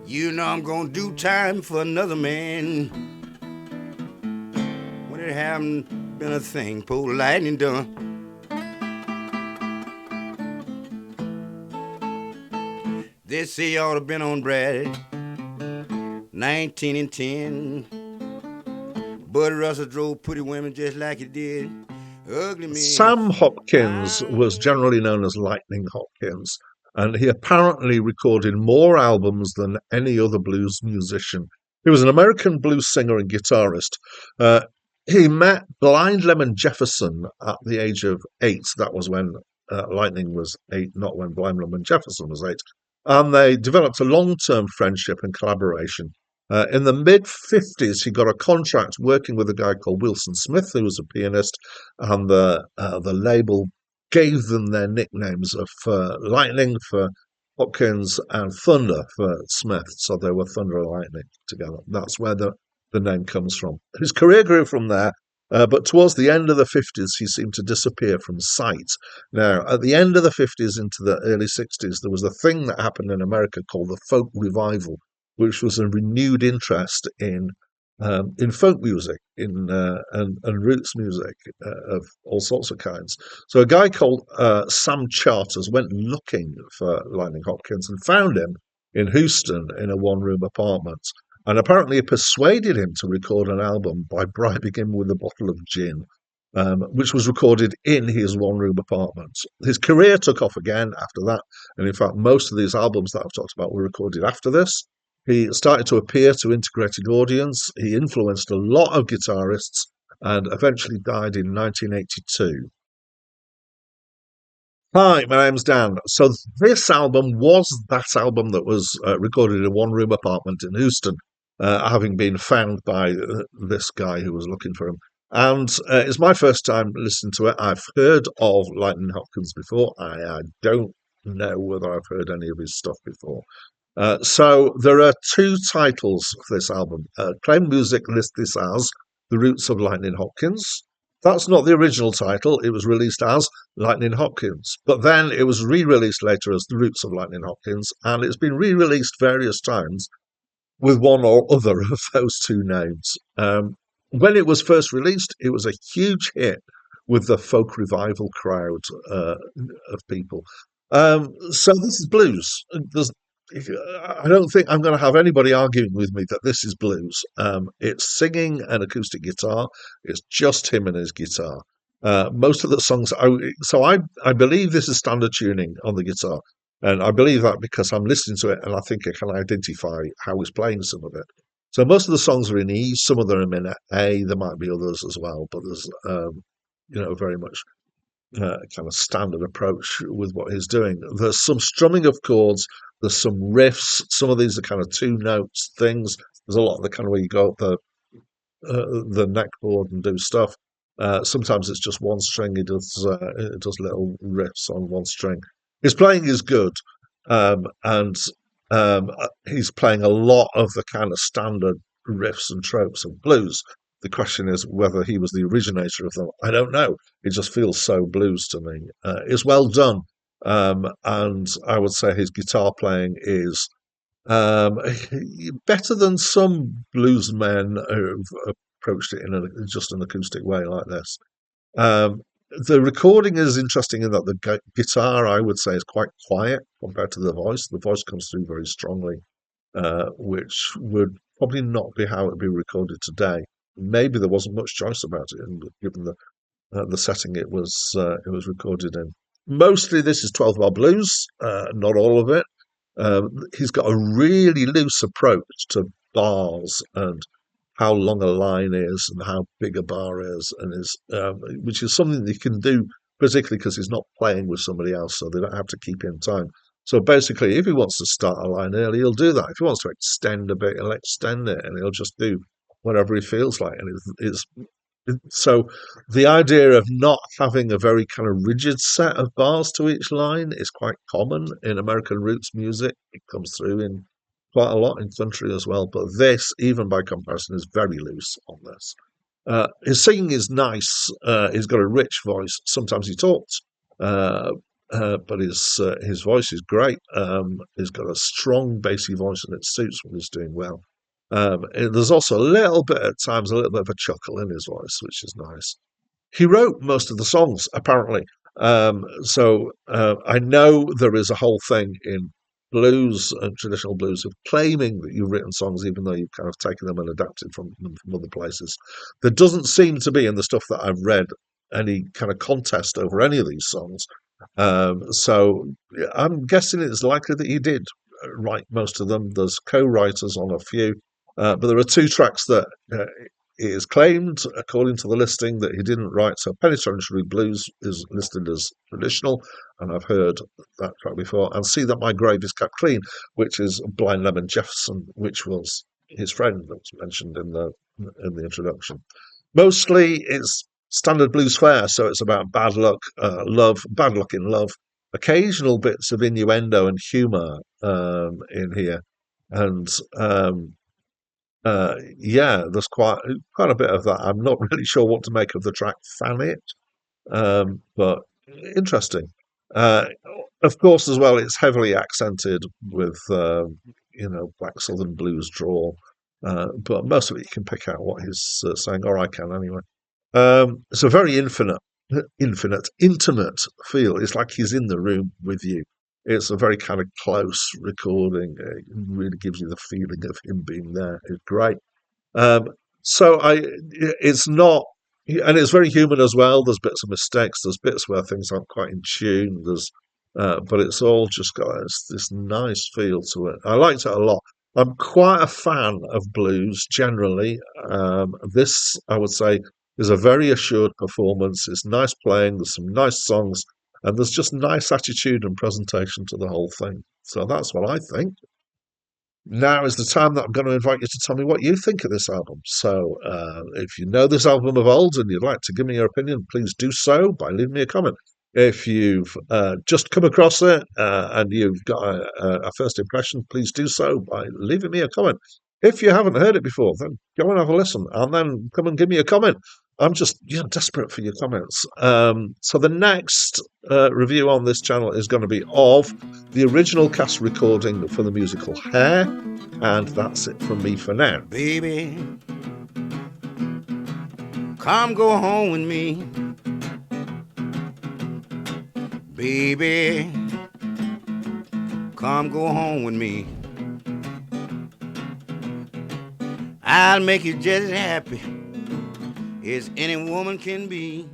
You know I'm gonna do time for another man when it haven't been a thing poor lightning done. They say you ought to been on Brad 19 and 10. Bud Russell drove pretty women just like he did ugly men. Sam Hopkins was generally known as Lightning Hopkins, and he apparently recorded more albums than any other blues musician. He was an American blues singer and guitarist. Uh, he met Blind Lemon Jefferson at the age of 8. That was when Lightning was 8, not when Blind Lemon Jefferson was 8. And they developed a long-term friendship and collaboration. In the mid-50s, he got a contract working with a guy called Wilson Smith, who was a pianist, and the label gave them their nicknames of Lightning for Hopkins and Thunder for Smith. So they were Thunder and Lightning together. That's where the name comes from. His career grew from there, but towards the end of the 50s, he seemed to disappear from sight. Now, at the end of the 50s into the early 60s, there was a thing that happened in America called the folk revival, which was a renewed interest in folk music, and roots music of all sorts of kinds. So a guy called Sam Charters went looking for Lightning Hopkins and found him in Houston in a one-room apartment, and apparently persuaded him to record an album by bribing him with a bottle of gin. Which was recorded in his one-room apartment. His career took off again after that, and in fact, most of these albums that I've talked about were recorded after this. He started to appear to integrated audience. He influenced a lot of guitarists and eventually died in 1982. Hi, my name's Dan. So this album was that album that was recorded in a one-room apartment in Houston, having been found by this guy who was looking for him. And it's my first time listening to it. I've heard of Lightning Hopkins before. I don't know whether I've heard any of his stuff before. So there are two titles for this album. Acclaimed Music lists this as The Roots of Lightnin Hopkins. That's not the original title. It was released as Lightnin Hopkins, but then it was re-released later as The Roots of Lightnin Hopkins, and it's been re-released various times with one or other of those two names. When it was first released, it was a huge hit with the folk revival crowd of people. So this is blues. I don't think I'm going to have anybody arguing with me that this is blues. It's singing and acoustic guitar. It's just him and his guitar. Most of the songs, I believe this is standard tuning on the guitar, and I believe that because I'm listening to it and I think I can identify how he's playing some of it. So most of the songs are in E, some of them are in A. There might be others as well, but there's very much kind of standard approach with what he's doing. There's some strumming of chords. There's some riffs. Some of these are kind of two notes things. There's a lot of the kind of where you go up the neck board and do stuff. Sometimes it's just one string. He does little riffs on one string. His playing is good, and he's playing a lot of the kind of standard riffs and tropes of blues. The question is whether he was the originator of them. I don't know. It just feels so blues to me. It's well done, and I would say his guitar playing is better than some blues men who've approached it in just an acoustic way like this. The recording is interesting in that the guitar, I would say, is quite quiet compared to the voice. The voice comes through very strongly, which would probably not be how it would be recorded today. Maybe there wasn't much choice about it, given the setting it was recorded in. Mostly, this is 12-bar blues, not all of it. He's got a really loose approach to bars and how long a line is and how big a bar is, which is something that he can do, particularly because he's not playing with somebody else, so they don't have to keep in time. So basically, if he wants to start a line early, he'll do that. If he wants to extend a bit, he'll extend it, and he'll just do whatever he feels like. And so the idea of not having a very kind of rigid set of bars to each line is quite common in American roots music. It comes through in quite a lot in country as well, but this, even by comparison, is very loose on this. His singing is nice. He's got a rich voice. Sometimes he talks, but his voice is great. He's got a strong bassy voice, and it suits what he's doing well. There's also a little bit at times, a little bit of a chuckle in his voice, which is nice. He wrote most of the songs, apparently. I know there is a whole thing in blues and traditional blues of claiming that you've written songs, even though you've kind of taken them and adapted from them from other places. There doesn't seem to be, in the stuff that I've read, any kind of contest over any of these songs. I'm guessing it's likely that he did write most of them. There's co-writers on a few, but there are two tracks that it is claimed, according to the listing, that he didn't write. So Penitentiary Blues is listed as traditional, and I've heard that track before. And See That My Grave Is Kept Clean, which is Blind Lemon Jefferson, which was his friend that was mentioned in the introduction. Mostly it's standard blues fare, so it's about bad luck, love, bad luck in love, occasional bits of innuendo and humour in here, and yeah, there's quite a bit of that. I'm not really sure what to make of the track "Fan It," but interesting. Uh, of course, as well, it's heavily accented with black Southern blues drawl, but most of it you can pick out what he's saying, or I can anyway. It's a very intimate feel. It's like he's in the room with you. It's a very kind of close recording. It really gives you the feeling of him being there. It's great. Um, it's not, and it's very human as well. There's bits of mistakes. There's bits where things aren't quite in tune. But it's all just got this nice feel to it. I liked it a lot. I'm quite a fan of blues generally. This, I would say, is a very assured performance. It's nice playing. There's some nice songs, and there's just nice attitude and presentation to the whole thing. So that's what I think. Now is the time that I'm going to invite you to tell me what you think of this album. So, if you know this album of old and you'd like to give me your opinion, please do so by leaving me a comment. If you've just come across it and you've got a first impression, please do so by leaving me a comment. If you haven't heard it before, then go and have a listen and then come and give me a comment. I'm just desperate for your comments. So the next review on this channel is going to be of the original cast recording for the musical Hair, and that's it from me for now. Baby, come go home with me. Baby, come go home with me. I'll make you just as happy as any woman can be.